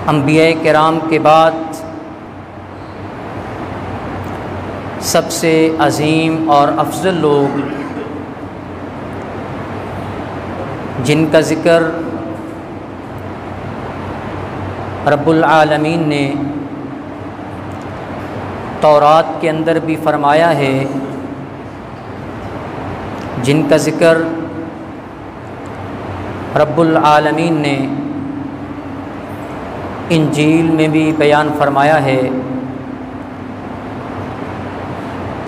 انبیاء کرام کے بعد سب سے عظیم اور افضل لوگ جن کا ذکر رب العالمین نے تورات کے اندر بھی فرمایا ہے، جن کا ذکر رب العالمین نے انجیل میں بھی بیان فرمایا ہے،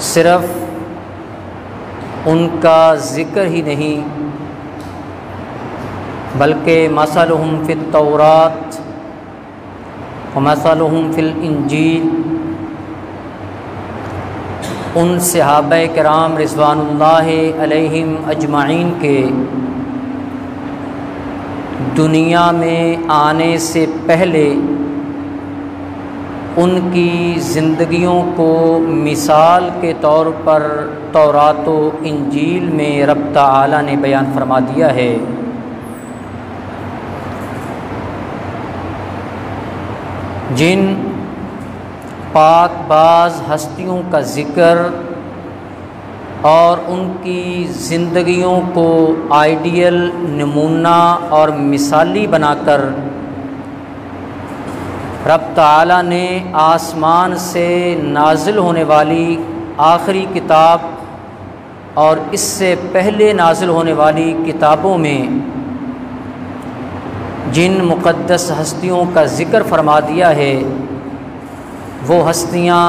صرف ان کا ذکر ہی نہیں بلکہ مثلہم فی التورات ومثلہم فی الانجیل، ان صحابہ کرام رضوان اللہ علیہم اجمعین کے دنیا میں آنے سے پہلے ان کی زندگیوں کو مثال کے طور پر تورات و انجیل میں رب تعالی نے بیان فرما دیا ہے۔ جن پاک باز ہستیوں کا ذکر اور ان کی زندگیوں کو آئیڈیل نمونہ اور مثالی بنا کر رب تعالی نے آسمان سے نازل ہونے والی آخری کتاب اور اس سے پہلے نازل ہونے والی کتابوں میں جن مقدس ہستیوں کا ذکر فرما دیا ہے، وہ ہستیاں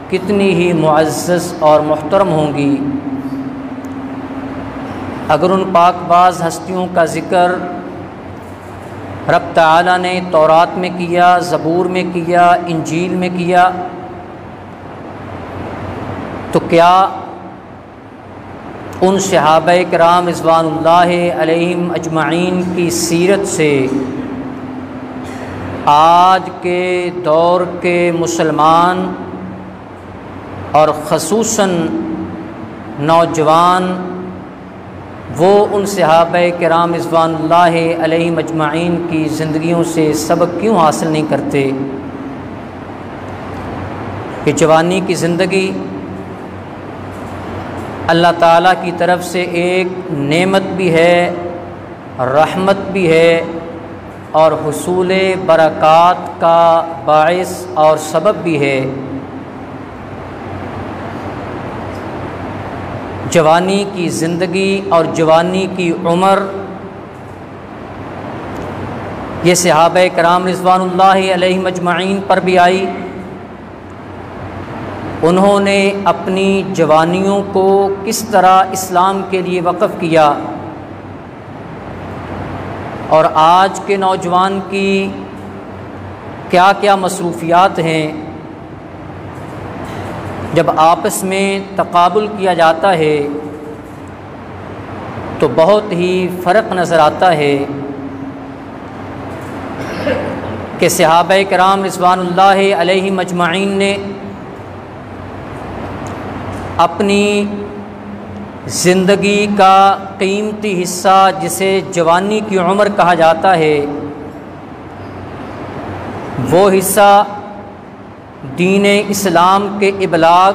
کتنی ہی معزز اور محترم ہوں گی۔ اگر ان پاک باز ہستیوں کا ذکر رب تعالی نے تورات میں کیا، زبور میں کیا، انجیل میں کیا، تو کیا ان صحابہ کرام رضوان اللہ علیہم اجمعین کی سیرت سے آج کے دور کے مسلمان اور خصوصاً نوجوان وہ ان صحابہ کرام رضوان اللہ علیہم اجمعین کی زندگیوں سے سبق کیوں حاصل نہیں کرتے؟ کہ جوانی کی زندگی اللہ تعالیٰ کی طرف سے ایک نعمت بھی ہے، رحمت بھی ہے اور حصول برکات کا باعث اور سبب بھی ہے۔ جوانی کی زندگی اور جوانی کی عمر یہ صحابہ کرام رضوان اللہ علیہم اجمعین پر بھی آئی۔ انہوں نے اپنی جوانیوں کو کس طرح اسلام کے لیے وقف کیا، اور آج کے نوجوان کی کیا کیا مصروفیات ہیں۔ جب آپس میں تقابل کیا جاتا ہے تو بہت ہی فرق نظر آتا ہے کہ صحابہ کرام رضوان اللہ علیہم اجمعین نے اپنی زندگی کا قیمتی حصہ جسے جوانی کی عمر کہا جاتا ہے، وہ حصہ دین اسلام کے ابلاغ،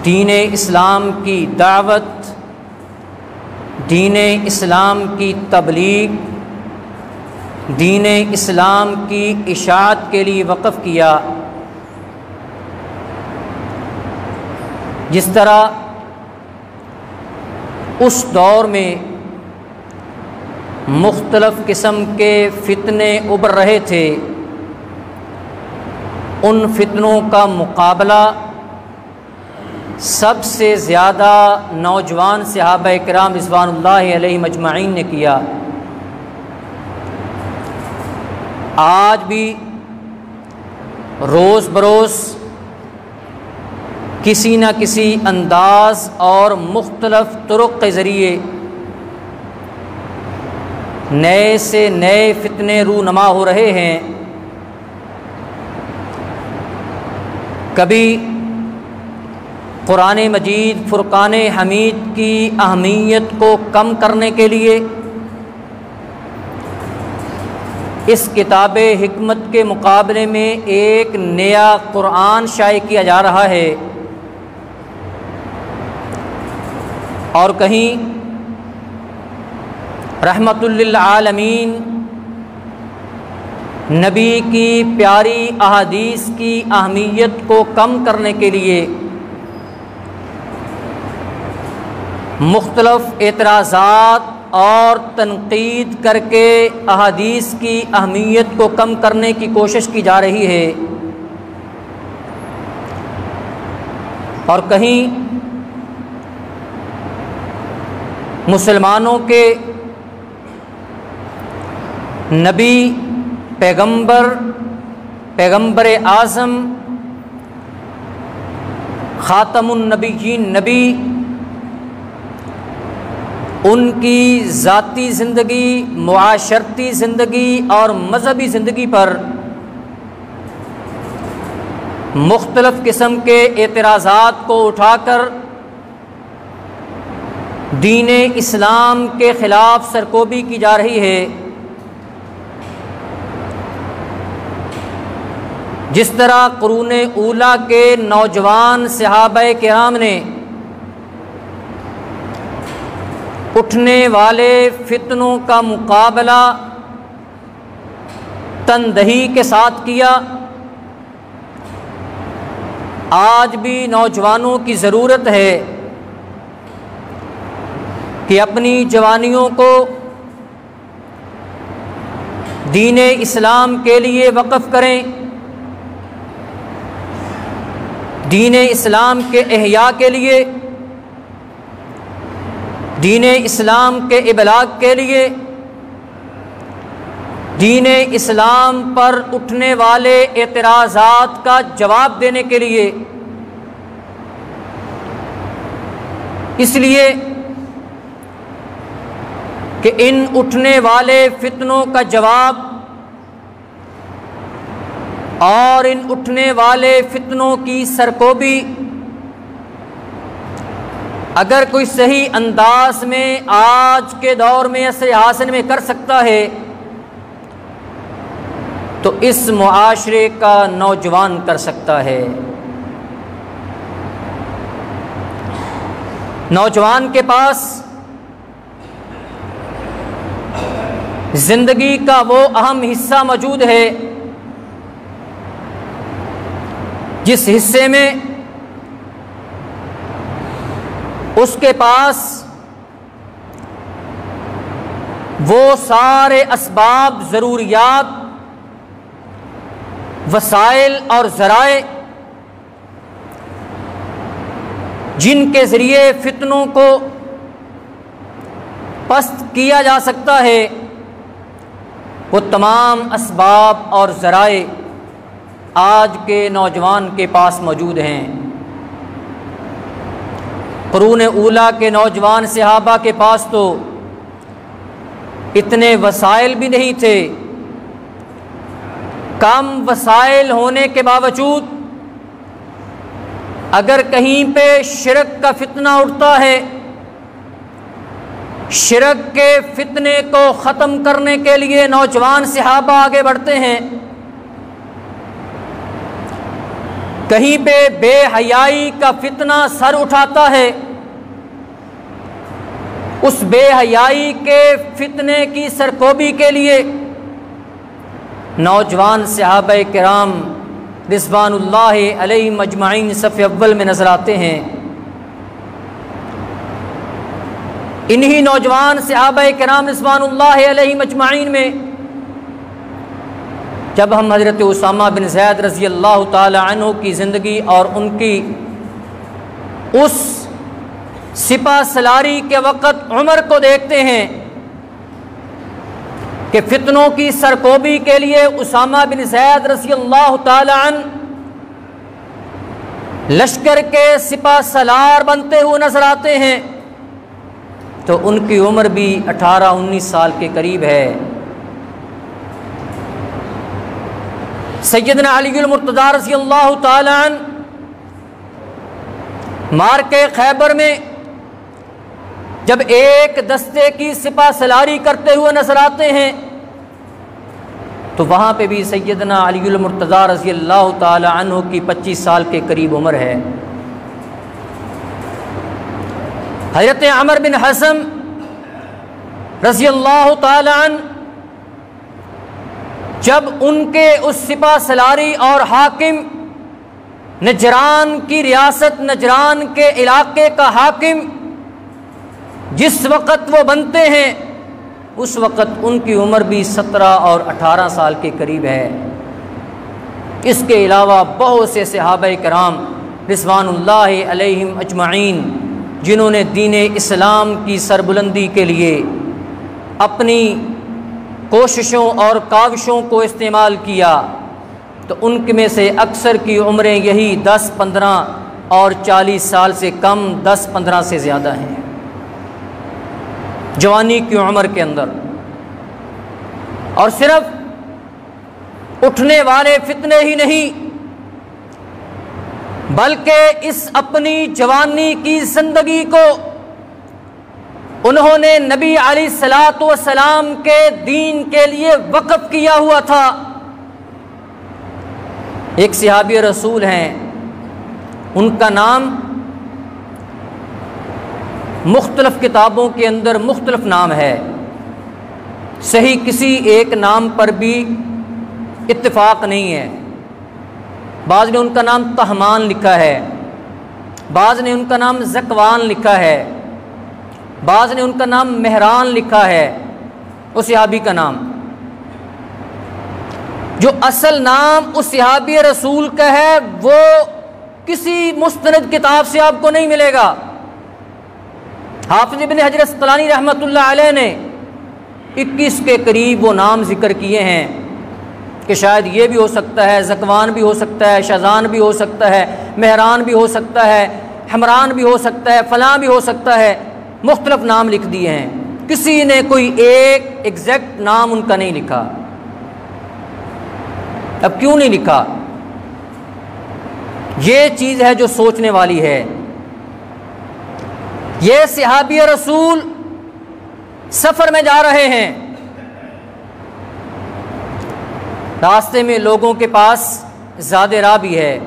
دین اسلام کی دعوت، دین اسلام کی تبلیغ، دین اسلام کی اشاعت کے لیے وقف کیا۔ جس طرح اس دور میں مختلف قسم کے فتنے ابھر رہے تھے، ان فتنوں کا مقابلہ سب سے زیادہ نوجوان صحابہ کرام رضوان اللہ علیہم اجمعین نے کیا۔ آج بھی روز بروز کسی نہ کسی انداز اور مختلف طرق کے ذریعے نئے سے نئے فتنے رونما ہو رہے ہیں۔ کبھی قرآن مجید فرقان حمید کی اہمیت کو کم کرنے کے لیے اس کتاب حکمت کے مقابلے میں ایک نیا قرآن شائع کیا جا رہا ہے، اور کہیں رحمت للعالمین نبی کی پیاری احادیث کی اہمیت کو کم کرنے کے لیے مختلف اعتراضات اور تنقید کر کے احادیث کی اہمیت کو کم کرنے کی کوشش کی جا رہی ہے، اور کہیں مسلمانوں کے نبی پیغمبر اعظم خاتم النبیین نبی، ان کی ذاتی زندگی، معاشرتی زندگی اور مذہبی زندگی پر مختلف قسم کے اعتراضات کو اٹھا کر دین اسلام کے خلاف سرکوبی کی جا رہی ہے۔ جس طرح قرون اولیٰ کے نوجوان صحابہ کرام نے اٹھنے والے فتنوں کا مقابلہ تندہی کے ساتھ کیا، آج بھی نوجوانوں کی ضرورت ہے کہ اپنی جوانیوں کو دین اسلام کے لیے وقف کریں، دین اسلام کے احیاء کے لیے، دین اسلام کے ابلاغ کے لیے، دین اسلام پر اٹھنے والے اعتراضات کا جواب دینے کے لیے۔ اس لیے کہ ان اٹھنے والے فتنوں کا جواب اور ان اٹھنے والے فتنوں کی سرکوبی اگر کوئی صحیح انداز میں آج کے دور میں عصر حاضر میں کر سکتا ہے تو اس معاشرے کا نوجوان کر سکتا ہے۔ نوجوان کے پاس زندگی کا وہ اہم حصہ موجود ہے جس حصے میں اس کے پاس وہ سارے اسباب، ضروریات، وسائل اور ذرائع جن کے ذریعے فتنوں کو پست کیا جا سکتا ہے، وہ تمام اسباب اور ذرائع آج کے نوجوان کے پاس موجود ہیں۔ قرون اولیٰ کے نوجوان صحابہ کے پاس تو اتنے وسائل بھی نہیں تھے، کم وسائل ہونے کے باوجود اگر کہیں پہ شرک کا فتنہ اٹھتا ہے، شرک کے فتنے کو ختم کرنے کے لیے نوجوان صحابہ آگے بڑھتے ہیں۔ کہیں پہ بے حیائی کا فتنہ سر اٹھاتا ہے، اس بے حیائی کے فتنے کی سرکوبی کے لیے نوجوان صحابہ کرام رضوان اللہ علیہم اجمعین صف اول میں نظر آتے ہیں۔ انہی نوجوان صحابہ کرام رضوان اللہ علیہم اجمعین میں جب ہم حضرت اسامہ بن زید رضی اللہ تعالی عنہ کی زندگی اور ان کی اس سپہ سالاری کے وقت عمر کو دیکھتے ہیں کہ فتنوں کی سرکوبی کے لیے اسامہ بن زید رضی اللہ تعالی عنہ لشکر کے سپہ سالار بنتے ہوئے نظر آتے ہیں، تو ان کی عمر بھی 18-19 سال کے قریب ہے۔ سیدنا علی المرتضیٰ رضی اللہ تعالی عنہ معرکہ خیبر میں جب ایک دستے کی سپہ سالاری کرتے ہوئے نظر آتے ہیں تو وہاں پہ بھی سیدنا علی المرتضیٰ رضی اللہ تعالی عنہ کی 25 سال کے قریب عمر ہے۔ حضرت عمر بن حزم رضی اللہ تعالی عنہ جب ان کے اس سپہ سالاری اور حاکم، نجران کی ریاست، نجران کے علاقے کا حاکم جس وقت وہ بنتے ہیں، اس وقت ان کی عمر بھی 17 اور 18 سال کے قریب ہے۔ اس کے علاوہ بہت سے صحابہ کرام رضوان اللہ علیہم اجمعین جنہوں نے دین اسلام کی سربلندی کے لیے اپنی کوششوں اور کاوشوں کو استعمال کیا، تو ان میں سے اکثر کی عمریں یہی 10، 15 اور 40 سال سے کم، 10، 15 سے زیادہ ہیں جوانی کی عمر کے اندر۔ اور صرف اٹھنے والے فتنے ہی نہیں، بلکہ اس اپنی جوانی کی زندگی کو انہوں نے نبی علیہ الصلوۃ والسلام کے دین کے لیے وقف کیا ہوا تھا۔ ایک صحابی رسول ہیں، ان کا نام مختلف کتابوں کے اندر مختلف نام ہے، صحیح کسی ایک نام پر بھی اتفاق نہیں ہے۔ بعض نے ان کا نام تہمان لکھا ہے، بعض نے ان کا نام زکوان لکھا ہے، بعض نے ان کا نام مہران لکھا ہے، اس صحابی کا نام۔ جو اصل نام اس صحابی رسول کا ہے وہ کسی مستند کتاب سے آپ کو نہیں ملے گا۔ حافظ ابن حجر اسقلانی رحمۃ اللہ علیہ نے 21 کے قریب وہ نام ذکر کیے ہیں کہ شاید یہ بھی ہو سکتا ہے، زکوان بھی ہو سکتا ہے، شازان بھی ہو سکتا ہے، مہران بھی ہو سکتا ہے، حمران بھی ہو سکتا ہے، فلاں بھی ہو سکتا ہے، مختلف نام لکھ دیے ہیں، کسی نے کوئی ایک ایگزیکٹ نام ان کا نہیں لکھا۔ اب کیوں نہیں لکھا؟ یہ چیز ہے جو سوچنے والی ہے۔ یہ صحابی رسول سفر میں جا رہے ہیں، راستے میں لوگوں کے پاس زیادہ راہ بھی ہے،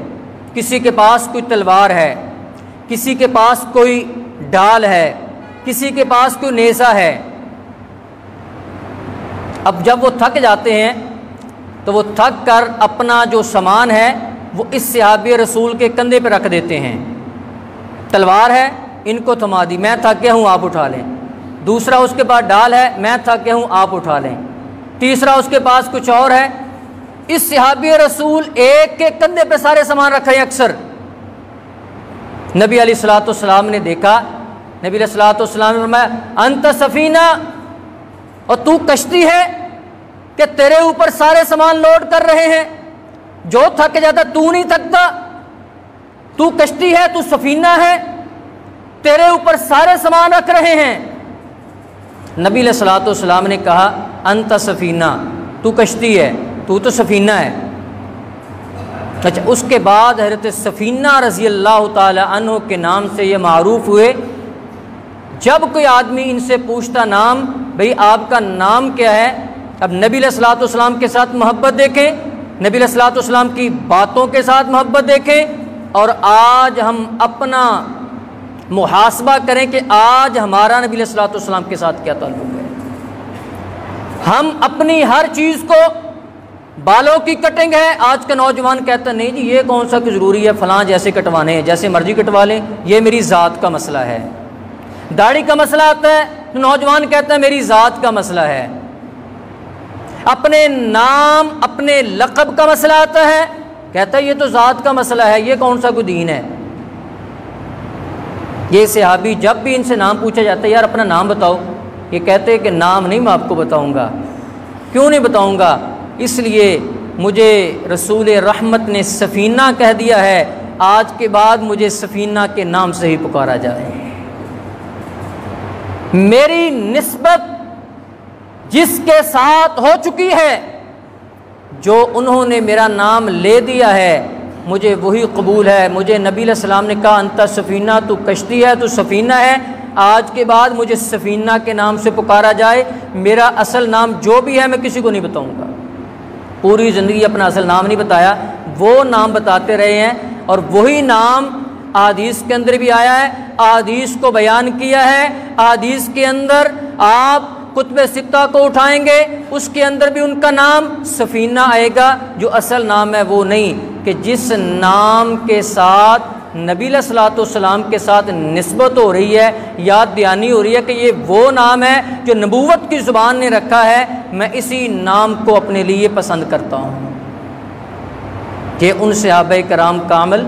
کسی کے پاس کوئی تلوار ہے، کسی کے پاس کوئی ڈال ہے، کسی کے پاس کوئی نیزہ ہے۔ اب جب وہ تھک جاتے ہیں تو وہ تھک کر اپنا جو سامان ہے وہ اس صحابی رسول کے کندھے پہ رکھ دیتے ہیں۔ تلوار ہے، ان کو تھما دی، میں تھک گیا ہوں آپ اٹھا لیں۔ دوسرا اس کے پاس ڈال ہے، میں تھک گیا ہوں آپ اٹھا لیں۔ تیسرا اس کے پاس کچھ اور ہے۔ اس صحابی رسول ایک کے کندھے پہ سارے سامان رکھے ہیں اکثر۔ نبی علیہ الصلوۃ والسلام نے دیکھا، نبی علیہ الصلوۃ والسلام نے فرمایا انت سفینہ، اور تو کشتی ہے کہ تیرے اوپر سارے سامان لوڈ کر رہے ہیں، جو تھک جاتا تو نہیں تھکتا، تو کشتی ہے، تو سفینہ ہے، تیرے اوپر سارے سامان رکھ رہے ہیں۔ نبی علیہ الصلوۃ والسلام نے کہا انت سفینہ، تو کشتی ہے، تو سفینہ ہے۔ اچھا، اس کے بعد حضرت سفینہ رضی اللہ تعالی عنہ کے نام سے یہ معروف ہوئے۔ جب کوئی آدمی ان سے پوچھتا نام، بھئی آپ کا نام کیا ہے، اب نبی علیہ الصلوۃ والسلام کے ساتھ محبت دیکھیں، نبی علیہ الصلوۃ والسلام کی باتوں کے ساتھ محبت دیکھیں، اور آج ہم اپنا محاسبہ کریں کہ آج ہمارا نبی علیہ الصلوۃ والسلام کے ساتھ کیا تعلق ہے۔ ہم اپنی ہر چیز کو بالوں کی کٹنگ ہے، آج کا نوجوان کہتا ہے نہیں جی یہ کون سا ضروری ہے، فلاں جیسے کٹوانے ہیں، جیسے مرضی کٹوا لیں، یہ میری ذات کا مسئلہ ہے۔ داڑھی کا مسئلہ آتا ہے تو نوجوان کہتا ہے میری ذات کا مسئلہ ہے۔ اپنے نام، اپنے لقب کا مسئلہ آتا ہے، کہتا ہے یہ تو ذات کا مسئلہ ہے، یہ کون سا کوئی دین ہے۔ یہ صحابی جب بھی ان سے نام پوچھا جاتا ہے یار اپنا نام بتاؤ، یہ کہتے ہیں کہ نام نہیں میں آپ کو بتاؤں گا۔ کیوں نہیں بتاؤں گا؟ اس لیے مجھے رسول رحمت نے سفینہ کہہ دیا ہے، آج کے بعد مجھے سفینہ کے نام سے ہی پکارا جائے۔ میری نسبت جس کے ساتھ ہو چکی ہے، جو انہوں نے میرا نام لے دیا ہے، مجھے وہی قبول ہے۔ مجھے نبی علیہ السلام نے کہا انت سفینہ، تو کشتی ہے، تو سفینہ ہے، آج کے بعد مجھے سفینہ کے نام سے پکارا جائے، میرا اصل نام جو بھی ہے میں کسی کو نہیں بتاؤں گا۔ پوری زندگی اپنا اصل نام نہیں بتایا، وہ نام بتاتے رہے ہیں، اور وہی نام احادیث کے اندر بھی آیا ہے، احادیث کو بیان کیا ہے۔ احادیث کے اندر آپ کتب ستہ کو اٹھائیں گے، اس کے اندر بھی ان کا نام سفینہ آئے گا، جو اصل نام ہے وہ نہیں، کہ جس نام کے ساتھ نبی علیہ الصلوۃ والسلام کے ساتھ نسبت ہو رہی ہے، یاد دہانی ہو رہی ہے کہ یہ وہ نام ہے جو نبوت کی زبان نے رکھا ہے، میں اسی نام کو اپنے لیے پسند کرتا ہوں۔ کہ ان صحابہ کرام کامل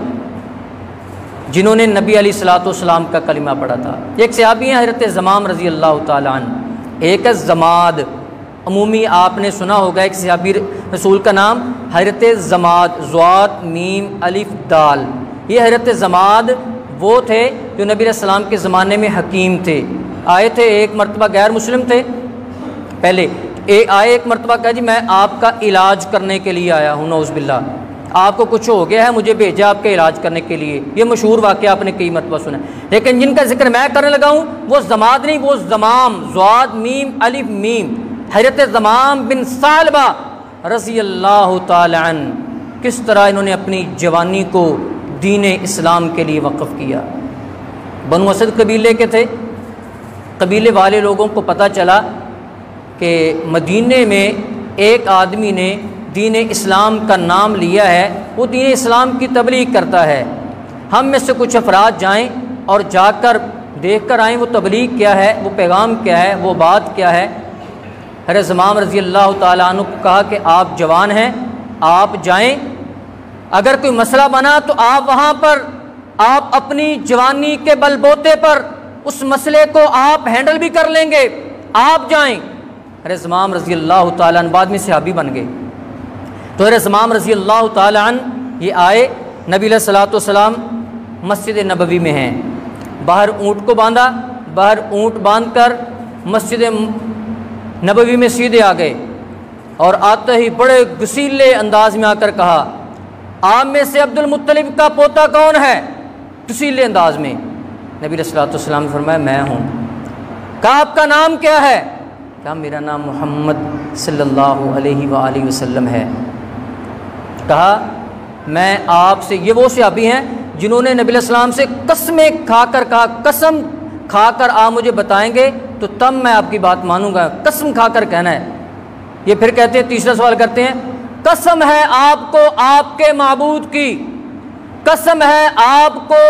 جنہوں نے نبی علیہ الصلوۃ والسلام کا کلمہ پڑھا تھا، ایک صحابی ہیں حضرت زمام رضی اللہ تعالیٰ عنہ، ایک ہے زماد، عمومی آپ نے سنا ہوگا ایک صحابی رسول کا نام حضرت زماد، ضاد میم الف دال۔ یہ حضرت زماد وہ تھے جو نبی علیہ السلام کے زمانے میں حکیم تھے، آئے تھے ایک مرتبہ، غیر مسلم تھے پہلے، آئے ایک مرتبہ کہا جی میں آپ کا علاج کرنے کے لیے آیا ہوں، نعوذ باللہ آپ کو کچھ ہو گیا ہے، مجھے بھیجا آپ کے علاج کرنے کے لیے۔ یہ مشہور واقعہ آپ نے کئی مرتبہ سنا ہے، لیکن جن کا ذکر میں کرنے لگا ہوں وہ زماد نہیں، وہ زمام، ضاد میم الف میم، حضرت زمام بن ثعلبہ رضی اللہ تعالی عنہ۔ کس طرح انہوں نے اپنی جوانی کو دین اسلام کے لیے وقف کیا۔ بنو اسد قبیلے کے تھے، قبیلے والے لوگوں کو پتہ چلا کہ مدینے میں ایک آدمی نے دین اسلام کا نام لیا ہے، وہ دین اسلام کی تبلیغ کرتا ہے، ہم میں سے کچھ افراد جائیں اور جا کر دیکھ کر آئیں وہ تبلیغ کیا ہے، وہ پیغام کیا ہے، وہ بات کیا ہے۔ حضرت زمام رضی اللہ تعالیٰ عنہ کو کہا کہ آپ جوان ہیں، آپ جائیں، اگر کوئی مسئلہ بنا تو آپ وہاں پر آپ اپنی جوانی کے بل بوتے پر اس مسئلے کو آپ ہینڈل بھی کر لیں گے، آپ جائیں۔ حضرت زمام رضی اللہ تعالیٰ عنہ بعد میں صحابی بن گئے، تو حضرت زمام رضی اللہ تعالیٰ عنہ یہ آئے، نبی علیہ الصلوۃ والسلام مسجد نبوی میں ہیں، باہر اونٹ کو باندھا، باہر اونٹ باندھ کر مسجد نبوی میں سیدھے آ گئے، اور آتے ہی بڑے گسیلے انداز میں آ کر کہا آپ میں سے عبد المطلب کا پوتا کون ہے؟ گسیلے انداز میں نبی علیہ الصلوۃ والسلام نے فرمایا میں ہوں۔ کہا آپ کا نام کیا ہے؟ کہا میرا نام محمد صلی اللہ علیہ وآلہ وسلم ہے۔ کہا میں آپ سے، یہ وہ صحابی ہیں جنہوں نے نبی علیہ السلام سے قسمیں کھا کر کہا قسم کھا کر آپ مجھے بتائیں گے تو تب میں آپ کی بات مانوں گا، قسم کھا کر کہنا ہے۔ یہ پھر کہتے ہیں، تیسرا سوال کرتے ہیں، قسم ہے آپ کو آپ کے معبود کی، قسم ہے آپ کو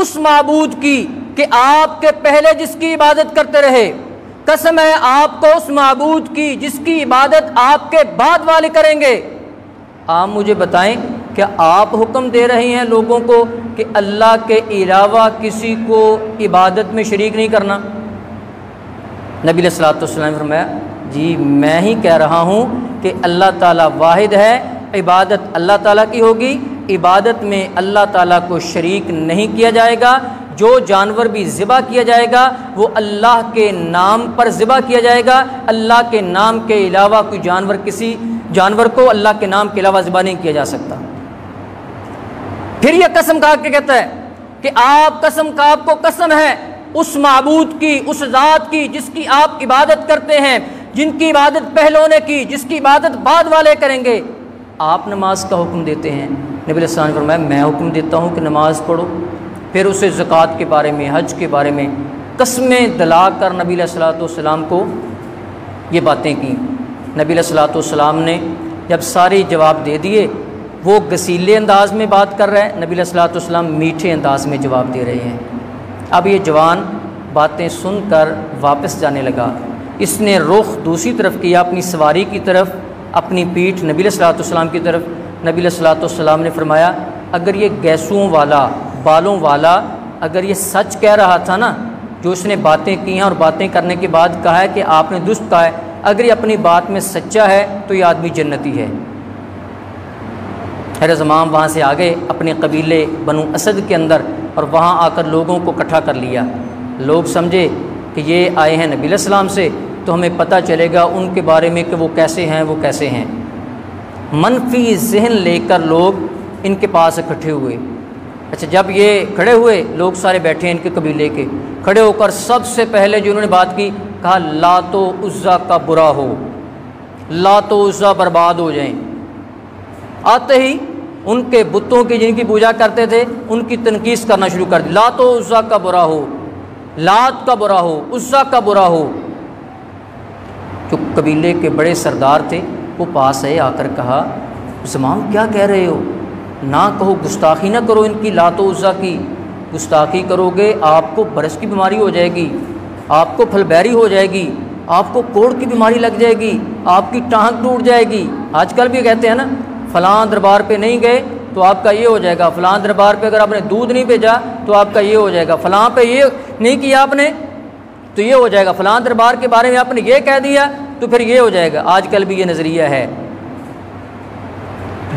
اس معبود کی کہ آپ کے پہلے جس کی عبادت کرتے رہے، قسم ہے آپ کو اس معبود کی جس کی عبادت آپ کے بعد والے کریں گے۔ آپ مجھے بتائیں کیا آپ حکم دے رہے ہیں لوگوں کو کہ اللہ کے علاوہ کسی کو عبادت میں شریک نہیں کرنا؟ نبی علیہ الصلوۃ والسلام نے فرمایا جی میں ہی کہہ رہا ہوں کہ اللہ تعالیٰ واحد ہے، عبادت اللہ تعالیٰ کی ہوگی، عبادت میں اللہ تعالیٰ کو شریک نہیں کیا جائے گا، جو جانور بھی ذبح کیا جائے گا وہ اللہ کے نام پر ذبح کیا جائے گا، اللہ کے نام کے علاوہ کوئی جانور کسی جانور کو اللہ کے نام کے علاوہ ذبح نہیں کیا جا سکتا۔ پھر یہ قسم کھا کے کہتا ہے کہ آپ قسم کا آپ کو قسم ہے اس معبود کی، اس ذات کی جس کی آپ عبادت کرتے ہیں، جن کی عبادت پہلوں نے کی، جس کی عبادت بعد والے کریں گے۔ آپ نماز کا حکم دیتے ہیں، نبی علیہ السلام نے فرمایا میں حکم دیتا ہوں کہ نماز پڑھو۔ پھر اسے زکوٰۃ کے بارے میں، حج کے بارے میں قسمیں دلا کر نبی علیہ الصلوۃ والسلام کو یہ باتیں کی۔ نبی علیہ الصلوۃ والسلام نے جب سارے جواب دے دیے، وہ گسیلے انداز میں بات کر رہے ہیں، نبی علیہ الصلوۃ والسلام میٹھے انداز میں جواب دے رہے ہیں۔ اب یہ جوان باتیں سن کر واپس جانے لگا، اس نے رخ دوسری طرف کیا، اپنی سواری کی طرف، اپنی پیٹھ نبی علیہ الصلوۃ والسلام کی طرف۔ نبی علیہ الصلوۃ والسلام نے فرمایا اگر یہ گیسوں والا، بالوں والا اگر یہ سچ کہہ رہا تھا نا، جو اس نے باتیں کی ہیں اور باتیں کرنے کے بعد کہا ہے کہ آپ نے درست کہا ہے، اگر یہ اپنی بات میں سچا ہے تو یہ آدمی جنتی ہے۔ حضرت زمام وہاں سے آگے اپنے قبیلے بنو اسد کے اندر، اور وہاں آ کر لوگوں کو اکٹھا کر لیا۔ لوگ سمجھے کہ یہ آئے ہیں نبی علیہ السلام سے تو ہمیں پتہ چلے گا ان کے بارے میں کہ وہ کیسے ہیں، وہ کیسے ہیں۔ منفی ذہن لے کر لوگ ان کے پاس اکٹھے ہوئے۔ اچھا جب یہ کھڑے ہوئے، لوگ سارے بیٹھے ہیں ان کے قبیلے کے، کھڑے ہو کر سب سے پہلے جو انہوں نے بات کی، کہا لات و عزا کا برا ہو، لات و عزا برباد ہو جائیں، آتے ہی ان کے بتوں کی جن کی پوجا کرتے تھے ان کی تنقیص کرنا شروع کر دی، لات و عزیٰ کا برا ہو، لات کا برا ہو، عزیٰ کا برا ہو۔ جو قبیلے کے بڑے سردار تھے وہ پاس آئے، آ کر کہا زمام کیا کہہ رہے ہو، نہ کہو، گستاخی نہ کرو ان کی، لات و عزیٰ کی گستاخی کرو گے آپ کو برس کی بیماری ہو جائے گی، آپ کو پھلبیری ہو جائے گی، آپ کو کوڑ کی بیماری لگ جائے گی، آپ کی ٹانک ٹوٹ جائے گی۔ آج کل بھی کہتے ہیں نا فلاں دربار پہ نہیں گئے تو آپ کا یہ ہو جائے گا، فلاں دربار پہ اگر آپ نے دودھ نہیں بھیجا تو آپ کا یہ ہو جائے گا، فلاں پہ یہ نہیں کیا آپ نے تو یہ ہو جائے گا، فلاں دربار کے بارے میں آپ نے یہ کہہ دیا تو پھر یہ ہو جائے گا۔ آج کل بھی یہ نظریہ ہے۔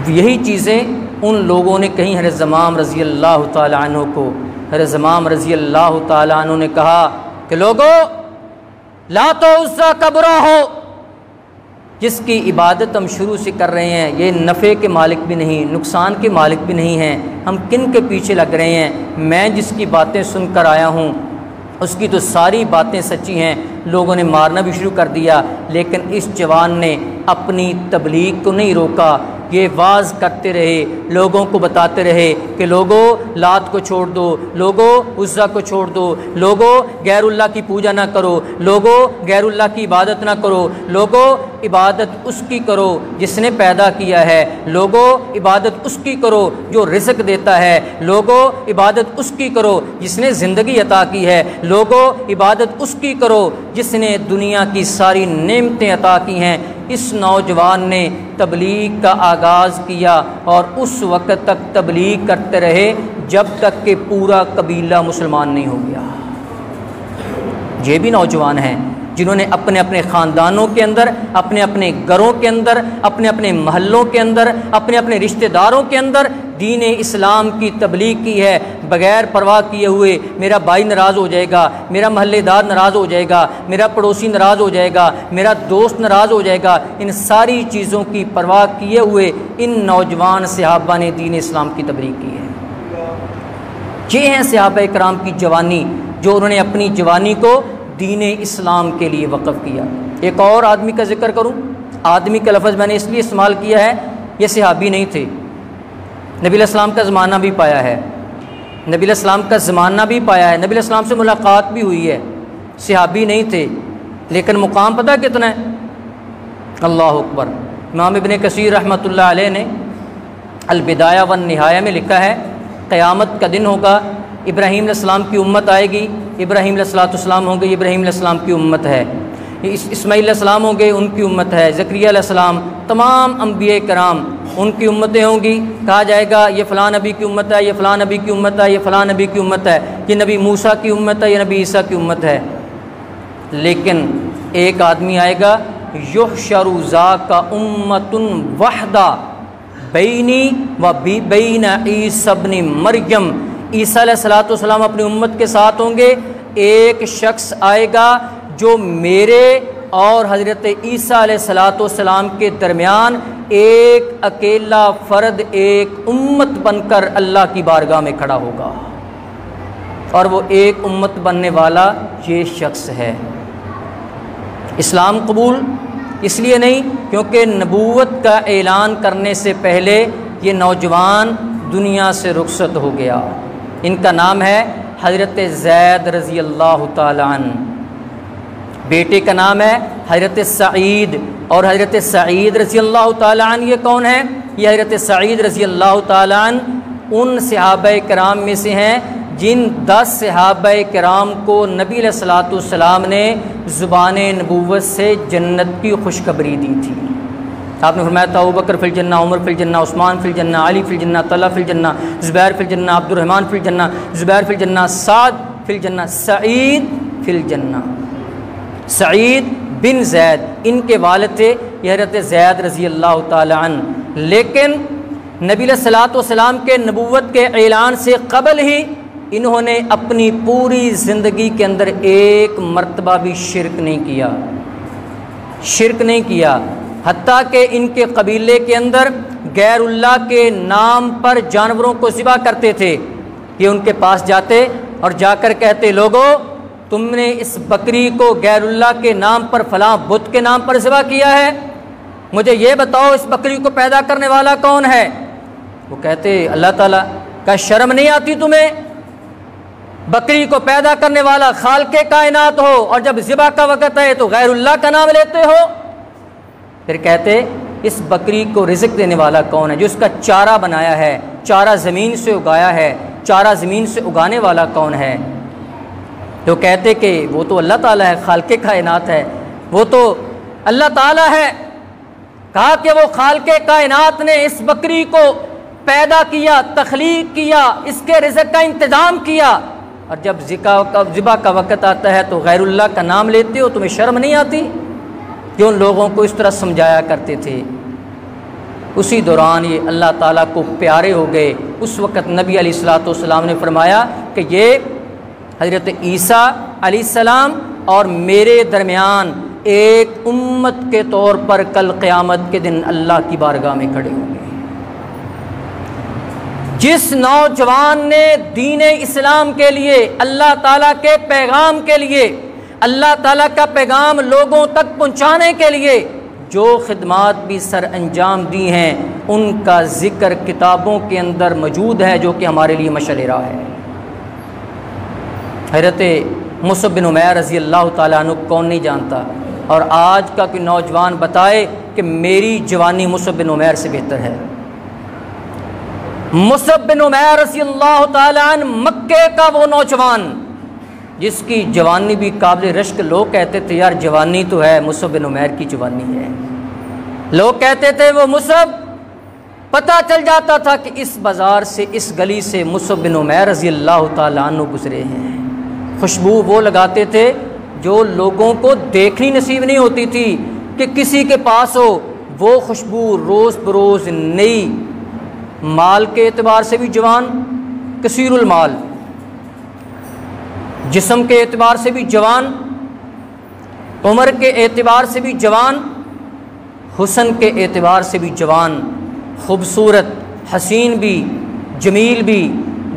یہی چیزیں ان لوگوں نے کہیں حضرت زمام رضی اللہ تعالیٰ عنہ کو، حضرت زمام رضی اللہ تعالیٰ عنہ نے کہا کہ لوگوں لات و عزیٰ کا برا ہو، جس کی عبادت ہم شروع سے کر رہے ہیں یہ نفع کے مالک بھی نہیں، نقصان کے مالک بھی نہیں ہیں، ہم کن کے پیچھے لگ رہے ہیں؟ میں جس کی باتیں سن کر آیا ہوں اس کی تو ساری باتیں سچی ہیں، لوگوں نے مارنا بھی شروع کر دیا، لیکن اس جوان نے اپنی تبلیغ کو نہیں روکا، یہ واعظ کرتے رہے، لوگوں کو بتاتے رہے کہ لوگوں لات کو چھوڑ دو، لوگوں عزیٰ کو چھوڑ دو، لوگوں غیر اللہ کی پوجا نہ کرو، لوگوں غیر اللہ کی عبادت نہ کرو، لوگوں عبادت اس کی کرو جس نے پیدا کیا ہے، لوگوں عبادت اس کی کرو جو رزق دیتا ہے، لوگوں عبادت اس کی کرو جس نے زندگی عطا کی ہے، لوگوں عبادت اس کی کرو جس نے دنیا کی ساری نعمتیں عطا کی ہیں۔ اس نوجوان نے تبلیغ کا آغاز کیا اور اس وقت تک تبلیغ کرتے رہے جب تک کہ پورا قبیلہ مسلمان نہیں ہو گیا۔ یہ بھی نوجوان ہیں جنہوں نے اپنے اپنے خاندانوں کے اندر، اپنے اپنے گھروں کے اندر، اپنے اپنے محلوں کے اندر، اپنے اپنے رشتہ داروں کے اندر دین اسلام کی تبلیغ کی ہے، بغیر پرواہ کیے ہوئے میرا بھائی ناراض ہو جائے گا، میرا محلے دار ناراض ہو جائے گا، میرا پڑوسی ناراض ہو جائے گا، میرا دوست ناراض ہو جائے گا، ان ساری چیزوں کی پرواہ کیے ہوئے ان نوجوان صحابہ نے دین اسلام کی تبلیغ کی ہے۔ یہ ہیں صحابہ کرام کی جوانی، جو انہوں نے اپنی جوانی کو دین اسلام کے لیے وقف کیا۔ ایک اور آدمی کا ذکر کروں، آدمی کا لفظ میں نے اس لیے استعمال کیا ہے، یہ صحابی نہیں تھے، نبی علیہ السلام کا زمانہ بھی پایا ہے، نبی علیہ السلام کا زمانہ بھی پایا ہے، نبی علیہ السلام سے ملاقات بھی ہوئی ہے، صحابی نہیں تھے، لیکن مقام پتہ کتنا ہے؟ اللہ اکبر۔ امام ابن کثیر رحمۃ اللہ علیہ نے البدایہ والنہایہ میں لکھا ہے قیامت کا دن ہوگا، ابراہیم علیہ السلام کی امت آئے گی، ابراہیم علیہ السلام ہوں گے، ابراہیم علیہ السلام کی امت ہے، اسماعیل علیہ السلام ہوں گے، ان کی امت ہے، زکریا علیہ السلام، تمام انبیاء کرام ان کی امتیں ہوں گی۔ کہا جائے گا یہ فلاں نبی کی امت ہے، یہ فلاں نبی کی امت ہے، یہ فلاں نبی کی امت ہے، یہ نبی موسیٰ کی امت ہے، یہ نبی عیسیٰ کی امت ہے۔ لیکن ایک آدمی آئے گا، یحشر ذاک امۃ وحدہ بینی و بین عیسی ابن مریم، عیسیٰ علیہ السلام اپنی امت کے ساتھ ہوں گے، ایک شخص آئے گا جو میرے اور حضرت عیسیٰ علیہ السلام کے درمیان ایک اکیلا فرد، ایک امت بن کر اللہ کی بارگاہ میں کھڑا ہوگا، اور وہ ایک امت بننے والا یہ شخص ہے۔ اسلام قبول اس لیے نہیں کیونکہ نبوت کا اعلان کرنے سے پہلے یہ نوجوان دنیا سے رخصت ہو گیا۔ ان کا نام ہے حضرت زید رضی اللہ تعالی عنہ، بیٹے کا نام ہے حضرت سعید، اور حضرت سعید رضی اللہ تعالی عنہ یہ کون ہیں؟ یہ حضرت سعید رضی اللہ تعالی عنہ ان صحابہ کرام میں سے ہیں جن 10 صحابہ کرام کو نبی علیہ السلام نے زبان نبوت سے جنت کی خوشخبری دی تھی۔ آپ نے فرمایا تھا ابوبکر فی الجنہ، عمر فی الجنہ، عثمان فی الجنہ، علی فی الجنہ، طلحہ فی الجنہ، زبیر فی الجنہ، عبد الرحمن فی الجنہ، زبیر فی الجنہ، سعد فی الجنہ، سعید فی الجنہ۔ سعید بن زید ان کے والد تھے، یہ حضرت زید رضی اللہ تعالی عنہ، لیکن نبی علیہ السلام کے نبوت کے اعلان سے قبل ہی انہوں نے اپنی پوری زندگی کے اندر ایک مرتبہ بھی شرک نہیں کیا، شرک نہیں کیا، حتیٰ کہ ان کے قبیلے کے اندر غیر اللہ کے نام پر جانوروں کو ذبح کرتے تھے۔ یہ ان کے پاس جاتے اور جا کر کہتے لوگوں تم نے اس بکری کو غیر اللہ کے نام پر، فلاں بت کے نام پر ذبح کیا ہے، مجھے یہ بتاؤ اس بکری کو پیدا کرنے والا کون ہے؟ وہ کہتے اللہ تعالیٰ کا شرم نہیں آتی تمہیں؟ بکری کو پیدا کرنے والا خالق کائنات ہو اور جب ذبح کا وقت ہے تو غیر اللہ کا نام لیتے ہو۔ پھر کہتے اس بکری کو رزق دینے والا کون ہے؟ جو اس کا چارہ بنایا ہے، چارہ زمین سے اگایا ہے، چارہ زمین سے اگانے والا کون ہے؟ تو کہتے کہ وہ تو اللہ تعالیٰ ہے، خالق کائنات ہے، وہ تو اللہ تعالیٰ ہے۔ کہا کہ وہ خالق کائنات نے اس بکری کو پیدا کیا، تخلیق کیا، اس کے رزق کا انتظام کیا، اور جب ذبح کا وقت آتا ہے تو غیر اللہ کا نام لیتے ہو، تمہیں شرم نہیں آتی؟ کہ ان لوگوں کو اس طرح سمجھایا کرتے تھے۔ اسی دوران یہ اللہ تعالیٰ کو پیارے ہو گئے۔ اس وقت نبی علیہ الصلوۃ والسلام نے فرمایا کہ یہ حضرت عیسیٰ علیہ السلام اور میرے درمیان ایک امت کے طور پر کل قیامت کے دن اللہ کی بارگاہ میں کھڑے ہوں گے۔ جس نوجوان نے دین اسلام کے لیے، اللہ تعالیٰ کے پیغام کے لیے، اللہ تعالیٰ کا پیغام لوگوں تک پہنچانے کے لیے جو خدمات بھی سر انجام دی ہیں، ان کا ذکر کتابوں کے اندر موجود ہے، جو کہ ہمارے لیے مشعل راہ ہے۔ حضرت مصعب بن عمیر رضی اللہ تعالیٰ عنہ کون نہیں جانتا؟ اور آج کا کوئی نوجوان بتائے کہ میری جوانی مصعب بن عمیر سے بہتر ہے۔ مصعب بن عمیر رضی اللہ تعالیٰ عنہ مکے کا وہ نوجوان جس کی جوانی بھی قابل رشک، لوگ کہتے تھے یار جوانی تو ہے، مصعب بن عمیر کی جوانی ہے۔ لوگ کہتے تھے وہ مصعب، پتہ چل جاتا تھا کہ اس بازار سے، اس گلی سے مصعب بن عمیر رضی اللہ تعالیٰ عنہ گزرے ہیں۔ خوشبو وہ لگاتے تھے جو لوگوں کو دیکھنی نصیب نہیں ہوتی تھی کہ کسی کے پاس ہو۔ وہ خوشبو روز بروز نئی، مال کے اعتبار سے بھی جوان، کثیر المال، جسم کے اعتبار سے بھی جوان، عمر کے اعتبار سے بھی جوان، حسن کے اعتبار سے بھی جوان، خوبصورت، حسین بھی، جمیل بھی،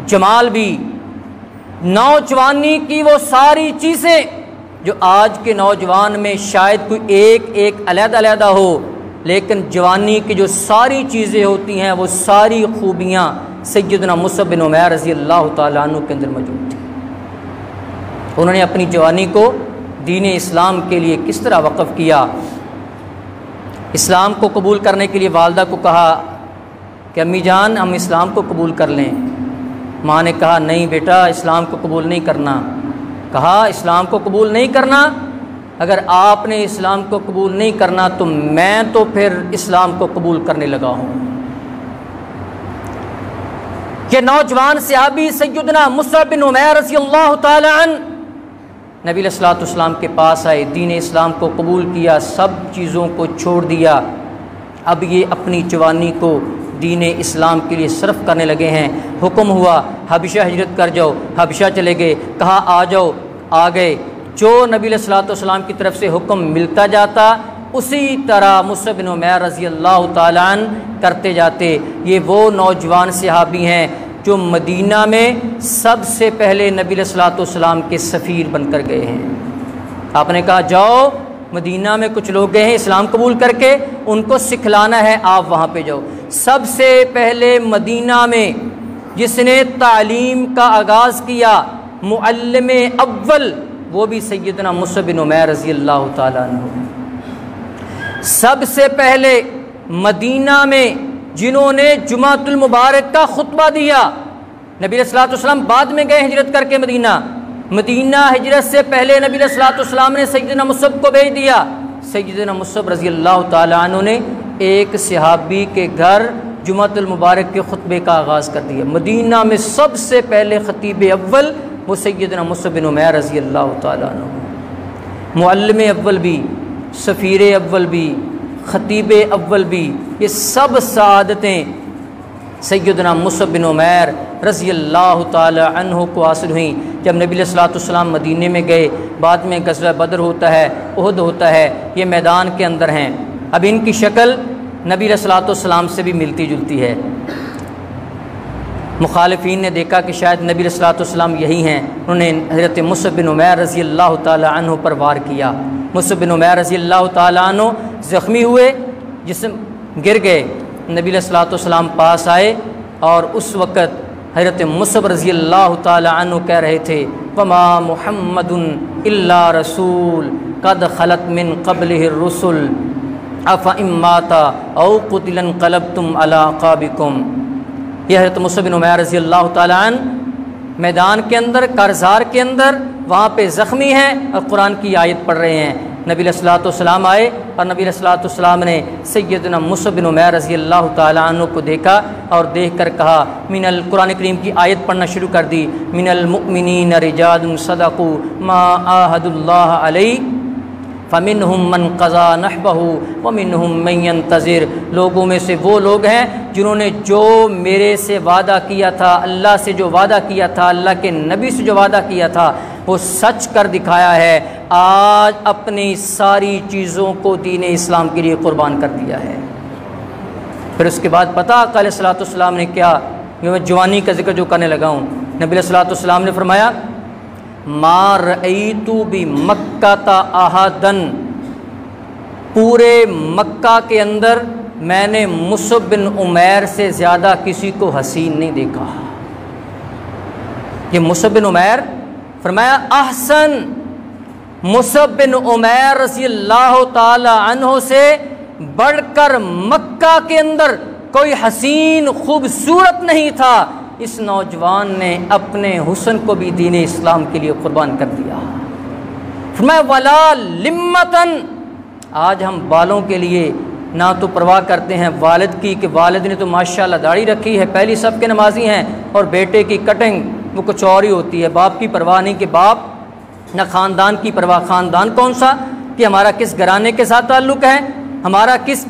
جمال بھی۔ نوجوانی کی وہ ساری چیزیں جو آج کے نوجوان میں شاید کوئی ایک علیحدہ علیحدہ ہو، لیکن جوانی کی جو ساری چیزیں ہوتی ہیں وہ ساری خوبیاں سیدنا مصعب بن عمیر رضی اللہ تعالیٰ عنہ کے اندر موجود تھیں۔ انہوں نے اپنی جوانی کو دین اسلام کے لیے کس طرح وقف کیا۔ اسلام کو قبول کرنے کے لیے والدہ کو کہا کہ امی جان ہم اسلام کو قبول کر لیں۔ ماں نے کہا نہیں بیٹا اسلام کو قبول نہیں کرنا۔ کہا اسلام کو قبول نہیں کرنا؟ اگر آپ نے اسلام کو قبول نہیں کرنا تو میں تو پھر اسلام کو قبول کرنے لگا ہوں۔ کہ نوجوان صحابی سیدنا مصعب بن عمیر رضی اللہ تعالی عنہ نبی علیہ الصلوۃ والسلام کے پاس آئے، دین اسلام کو قبول کیا، سب چیزوں کو چھوڑ دیا، اب یہ اپنی جوانی کو دین اسلام کے لیے صرف کرنے لگے ہیں۔ حکم ہوا حبشہ ہجرت کر جاؤ، حبشہ چلے گئے، کہا آ جاؤ، آ گئے۔ جو نبی علیہ الصلوۃ والسلام کی طرف سے حکم ملتا جاتا اسی طرح مصعب بن عمیر رضی اللہ تعالیٰ عنہ کرتے جاتے۔ یہ وہ نوجوان صحابی ہیں جو مدینہ میں سب سے پہلے نبی علیہ الصلوۃ والسلام کے سفیر بن کر گئے ہیں۔ آپ نے کہا جاؤ، مدینہ میں کچھ لوگ گئے ہیں اسلام قبول کر کے، ان کو سکھلانا ہے، آپ وہاں پہ جاؤ۔ سب سے پہلے مدینہ میں جس نے تعلیم کا آغاز کیا، معلم اول، وہ بھی سیدنا مصعب بن عمیر رضی اللہ تعالیٰ عنہ۔ سب سے پہلے مدینہ میں جنہوں نے جمعۃ المبارک کا خطبہ دیا، نبی علیہ الصلوۃ والسلام بعد میں گئے ہجرت کر کے مدینہ ہجرت سے پہلے نبی علیہ الصلوۃ والسلام نے سیدنا مصعب کو بھیج دیا۔ سیدنا مصعب رضی اللہ تعالیٰ عنہ نے ایک صحابی کے گھر جمعۃ المبارک کے خطبے کا آغاز کر دیا۔ مدینہ میں سب سے پہلے خطیب اول وہ سیدنا مصعب بن عمیر رضی اللہ تعالیٰ عنہ، معلم اول بھی، سفیر اول بھی، خطیب اول بھی، یہ سب سعادتیں سیدنا مصعب بن عمیر رضی اللہ تعالی عنہ کو حاصل ہوئیں جب نبی علیہ الصلوۃ والسلام مدینے میں گئے۔ بعد میں غزوہ بدر ہوتا ہے، احد ہوتا ہے، یہ میدان کے اندر ہیں۔ اب ان کی شکل نبی علیہ الصلوۃ والسلام سے بھی ملتی جلتی ہے۔ مخالفین نے دیکھا کہ شاید نبی علیہ الصلوۃ والسلام یہی ہیں، انہوں نے حضرت مصعب بن عمیر رضی اللہ تعالی عنہ پر وار کیا۔ مصعب بن عمیر رضی اللہ تعالی عنہ زخمی ہوئے، جسم گر گئے، نبی علیہ الصلوۃ والسلام پاس آئے اور اس وقت حضرت مصعب رضی اللہ تعالی عنہ کہہ رہے تھے وما محمد الا رسول قد خلت من قبلہ الرسل افإن مات او قتل انقلبتم علی اعقابکم۔ یہ حضرت مصعب بن عمیر رضی اللہ تعالی عنہ میدان کے اندر، کارزار کے اندر، وہاں پہ زخمی ہیں اور قرآن کی آیت پڑھ رہے ہیں۔ نبی علیہ الصلوۃ والسلام آئے اور نبی علیہ الصلوۃ والسلام نے سیدنا مصعب بن عمیر رضی اللہ تعالی عنہ کو دیکھا اور دیکھ کر کہا قرآن کریم کی آیت پڑھنا شروع کر دی، من المؤمنین رجال صدقوا ما عاهدوا اللہ علیہ فمنہم من قضا نحبہ ومنہم من ينتظر۔ لوگوں میں سے وہ لوگ ہیں جنہوں نے جو میرے سے وعدہ کیا تھا، اللہ سے جو وعدہ کیا تھا، اللہ کے نبی سے جو وعدہ کیا تھا وہ سچ کر دکھایا ہے، آج اپنی ساری چیزوں کو دین اسلام کے لیے قربان کر دیا ہے۔ پھر اس کے بعد پتہ آقا علیہ الصلوۃ والسلام نے کیا، میں جوانی کا ذکر جو کرنے لگا ہوں، نبی علیہ الصلوۃ والسلام نے فرمایا ما رأیت بمکہ احدن، پورے مکہ کے اندر میں نے مصعب بن عمیر سے زیادہ کسی کو حسین نہیں دیکھا۔ یہ مصعب بن عمیر، فرمایا احسن، مصعب بن عمیر رضی اللہ تعالی عنہ سے بڑھ کر مکہ کے اندر کوئی حسین خوبصورت نہیں تھا۔ اس نوجوان نے اپنے حسن کو بھی دین اسلام کے لیے قربان کر دیا۔ فرمایا ولا لمتن، آج ہم بالوں کے لیے نہ تو پرواہ کرتے ہیں والد کی کہ والد نے تو ماشاءاللہ داڑھی رکھی ہے، پہلی صف کے نمازی ہیں، اور بیٹے کی کٹنگ وہ کچھ اور ہی ہوتی ہے، باپ کی پرواہ نہیں کہ باپ، نہ خاندان کی پرواہ، خاندان کون سا کہ ہمارا کس گھرانے کے ساتھ تعلق ہے، ہمارا کس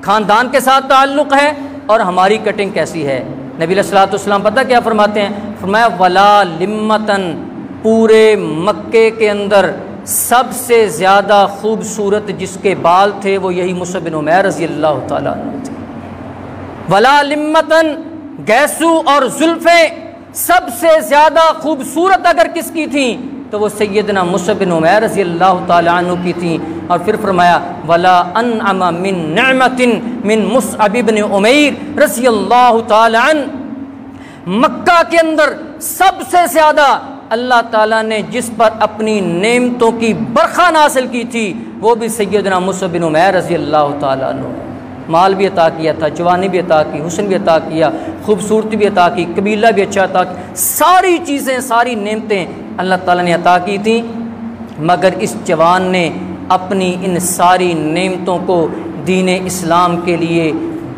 خاندان کے ساتھ تعلق ہے، اور ہماری کٹنگ کیسی ہے۔ نبی علیہ الصلوۃ والسلام پتہ کیا فرماتے ہیں، فرمایا ولا لمتن، پورے مکے کے اندر سب سے زیادہ خوبصورت جس کے بال تھے وہ یہی مصعب بن عمیر رضی اللہ تعالیٰ عنہ تھے۔ ولا لمتن، گیسو اور زلفیں سب سے زیادہ خوبصورت اگر کس کی تھیں تو وہ سیدنا مصعب بن عمیر رضی اللہ تعالیٰ عنہ کی تھیں۔ اور پھر فرمایا ولا انعم من نعمت من مصعب بن عمیر رضی اللہ تعالیٰ عنہ، مکہ کے اندر سب سے زیادہ اللہ تعالیٰ نے جس پر اپنی نعمتوں کی برخہ حاصل کی تھی وہ بھی سیدنا مصعب بن عمیر رضی اللہ تعالیٰ عنہ۔ مال بھی عطا کیا تھا، جوانی بھی عطا کی، حسن بھی عطا کیا، خوبصورتی بھی عطا کی، قبیلہ بھی اچھا عطا کی، ساری چیزیں، ساری نعمتیں اللہ تعالیٰ نے عطا کی تھیں، مگر اس جوان نے اپنی ان ساری نعمتوں کو دین اسلام کے لیے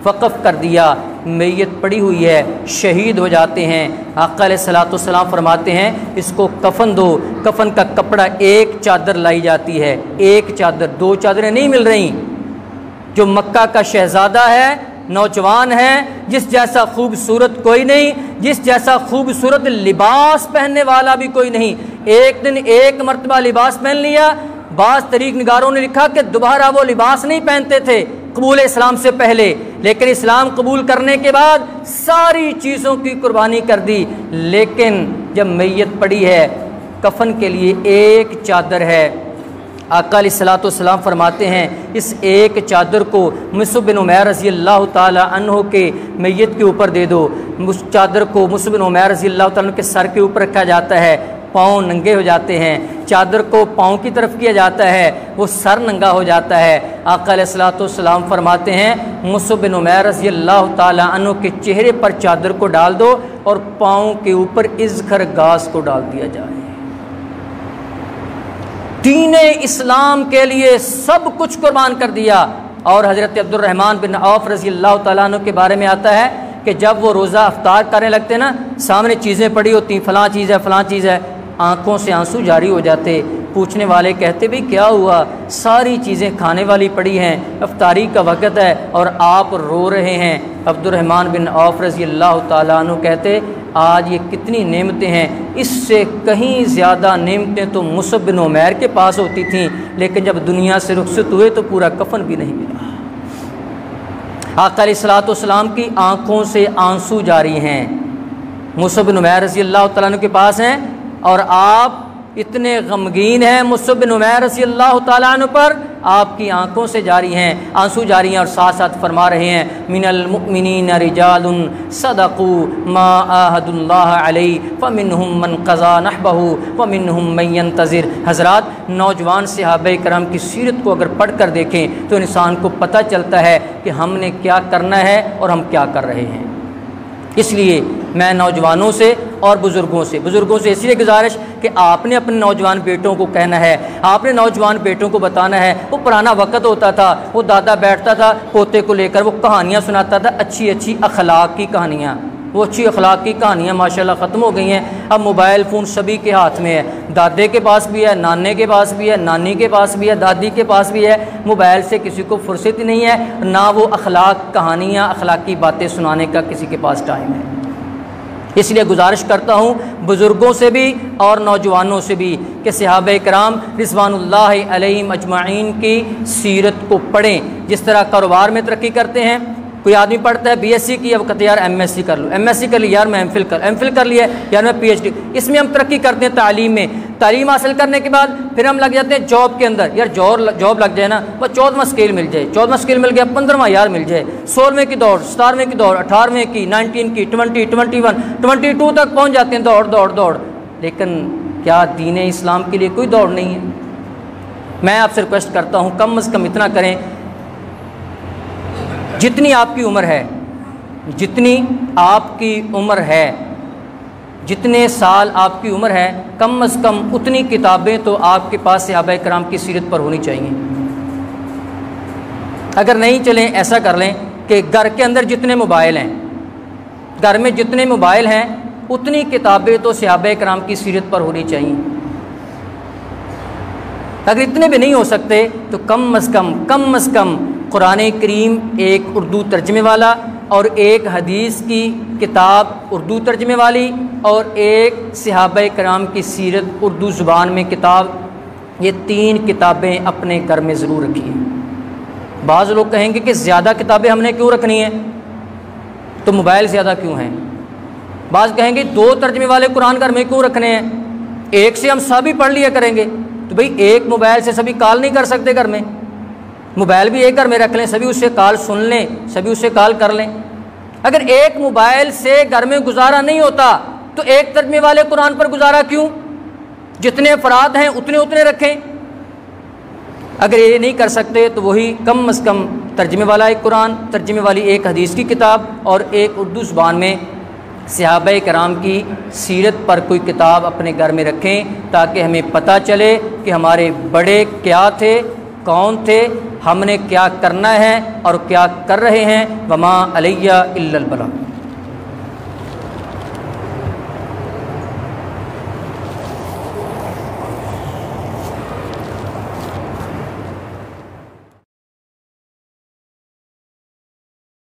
وقف کر دیا۔ میت پڑی ہوئی ہے، شہید ہو جاتے ہیں، آقا علیہ الصلوۃ والسلام فرماتے ہیں اس کو کفن دو، کفن کا کپڑا ایک چادر لائی جاتی ہے، ایک چادر، دو چادریں نہیں مل رہی۔ جو مکہ کا شہزادہ ہے، نوجوان ہے، جس جیسا خوبصورت کوئی نہیں، جس جیسا خوبصورت لباس پہننے والا بھی کوئی نہیں، ایک دن ایک مرتبہ لباس پہن لیا، بعض طریق نگاروں نے لکھا کہ دوبارہ وہ لباس نہیں پہنتے تھے قبول اسلام سے پہلے، لیکن اسلام قبول کرنے کے بعد ساری چیزوں کی قربانی کر دی، لیکن جب میت پڑی ہے کفن کے لیے ایک چادر ہے۔ آقا علیہ الصلوۃ والسلام فرماتے ہیں اس ایک چادر کو مصعب بن عمیر رضی اللہ تعالی عنہ کے میت کے اوپر دے دو، اس چادر کو مصعب بن عمیر رضی اللہ تعالی عنہ کے سر کے اوپر رکھا جاتا ہے، پاؤں ننگے ہو جاتے ہیں، چادر کو پاؤں کی طرف کیا جاتا ہے، وہ سر ننگا ہو جاتا ہے۔ آقا علیہ الصلوۃ والسلام فرماتے ہیں مصعب بن عمیر رضی اللہ تعالی عنہ کے چہرے پر چادر کو ڈال دو اور پاؤں کے اوپر اذخر گھاس کو ڈال دیا جائے۔ دین اسلام کے لیے سب کچھ قربان کر دیا۔ اور حضرت عبد الرحمن بن عوف رضی اللہ تعالیٰ عنہ کے بارے میں آتا ہے کہ جب وہ روزہ افطار کرنے لگتے نا، سامنے چیزیں پڑی ہوتی، فلاں چیز ہے، فلاں چیز ہے، آنکھوں سے آنسو جاری ہو جاتے۔ پوچھنے والے کہتے بھی کیا ہوا؟ ساری چیزیں کھانے والی پڑی ہیں، افطاری کا وقت ہے اور آپ رو رہے ہیں۔ عبد الرحمن بن عوف رضی اللہ تعالیٰ عنہ کہتے آج یہ کتنی نعمتیں ہیں، اس سے کہیں زیادہ نعمتیں تو مصعب بن عمیر کے پاس ہوتی تھیں، لیکن جب دنیا سے رخصت ہوئے تو پورا کفن بھی نہیں ملا۔ آقا علیہ الصلوۃ والسلام کی آنکھوں سے آنسو جاری ہیں، مصعب بن عمیر رضی اللہ تعالیٰ عنہ کے پاس ہیں، اور آپ اتنے غمگین ہیں مصعب بن عمیر رضی اللہ تعالیٰ عنہ پر آپ کی آنکھوں سے جاری ہیں، آنسو جاری ہیں، اور ساتھ ساتھ فرما رہے ہیں من المؤمنین رجال صدقوا ما عاهدوا اللہ علیہ فمنہم من قضى نحبہ ومنہم من ينتظر۔ حضرات، نوجوان صحابہ کرام کی سیرت کو اگر پڑھ کر دیکھیں تو انسان کو پتہ چلتا ہے کہ ہم نے کیا کرنا ہے اور ہم کیا کر رہے ہیں۔ اس لیے میں نوجوانوں سے اور بزرگوں سے اس لیے گزارش کہ آپ نے اپنے نوجوان بیٹوں کو کہنا ہے، آپ نے نوجوان بیٹوں کو بتانا ہے۔ وہ پرانا وقت ہوتا تھا، وہ دادا بیٹھتا تھا پوتے کو لے کر، وہ کہانیاں سناتا تھا، اچھی اچھی اخلاق کی کہانیاں۔ وہ اچھی اخلاق کی کہانیاں ماشاءاللہ ختم ہو گئی ہیں۔ اب موبائل فون سبھی کے ہاتھ میں ہے، دادے کے پاس بھی ہے، نانے کے پاس بھی ہے، نانی کے پاس بھی ہے، دادی کے پاس بھی ہے۔ موبائل سے کسی کو فرصت ہی نہیں ہے، نہ وہ اخلاق کہانیاں اخلاقی باتیں سنانے کا کسی کے پاس ٹائم ہے۔ اس لیے گزارش کرتا ہوں بزرگوں سے بھی اور نوجوانوں سے بھی کہ صحابہ کرام رضوان اللہ علیہم اجمعین کی سیرت کو پڑھیں۔ جس طرح کاروبار میں ترقی کرتے ہیں، کوئی آدمی پڑھتا ہے بی ایس سی کی، اب کہتے ہیں یار ایم ایس سی کر لو، ایم ایس سی کر لی یار میں ایم فل کر لیا یار میں پی ایچ ڈی۔ اس میں ہم ترقی کرتے ہیں تعلیم میں، تعلیم حاصل کرنے کے بعد پھر ہم لگ جاتے ہیں جاب کے اندر، یار جاب لگ جائے نا، بس 14واں اسکیل مل جائے، 14واں اسکیل مل گیا، 15واں یار مل جائے، 16ویں کی دوڑ، 17ویں کی دوڑ، 18ویں کی، 19 کی، 20، 21، 22 تک پہنچ جاتے ہیں، دوڑ۔ لیکن کیا دین اسلام کے لیے کوئی دوڑ نہیں ہے؟ میں آپ سے ریکویسٹ کرتا ہوں کم از کم اتنا کریں، جتنی آپ کی عمر ہے، جتنے سال آپ کی عمر ہے، کم از کم اتنی کتابیں تو آپ کے پاس صحابہ کرام کی سیرت پر ہونی چاہیے۔ اگر نہیں چلیں ایسا کر لیں کہ گھر کے اندر جتنے موبائل ہیں، گھر میں جتنے موبائل ہیں اتنی کتابیں تو صحابہ کرام کی سیرت پر ہونی چاہیے۔ اگر اتنے بھی نہیں ہو سکتے تو کم از کم قرآن کریم ایک اردو ترجمے والا اور ایک حدیث کی کتاب اردو ترجمے والی اور ایک صحابہ کرام کی سیرت اردو زبان میں کتاب، یہ 3 کتابیں اپنے گھر میں ضرور رکھیے۔ بعض لوگ کہیں گے کہ زیادہ کتابیں ہم نے کیوں رکھنی ہیں، تو موبائل زیادہ کیوں ہیں؟ بعض کہیں گے 2 ترجمے والے قرآن گھر میں کیوں رکھنے ہیں، ایک سے ہم سبھی پڑھ لیا کریں گے۔ تو بھئی ایک موبائل سے سبھی کال نہیں کر سکتے گھر میں، موبائل بھی ایک گھر میں رکھ لیں، سبھی اس سے کال سن لیں، سبھی اس سے کال کر لیں۔ اگر ایک موبائل سے گھر میں گزارا نہیں ہوتا تو ایک ترجمے والے قرآن پر گزارا کیوں؟ جتنے افراد ہیں اتنے رکھیں۔ اگر یہ نہیں کر سکتے تو وہی کم از کم ترجمے والا ایک قرآن، ترجمے والی ایک حدیث کی کتاب اور ایک اردو زبان میں صحابہ کرام کی سیرت پر کوئی کتاب اپنے گھر میں رکھیں، تاکہ ہمیں پتہ چلے کہ ہمارے بڑے کیا تھے، کون تھے، ہم نے کیا کرنا ہے اور کیا کر رہے ہیں۔ وما علیہ الا البلاغ۔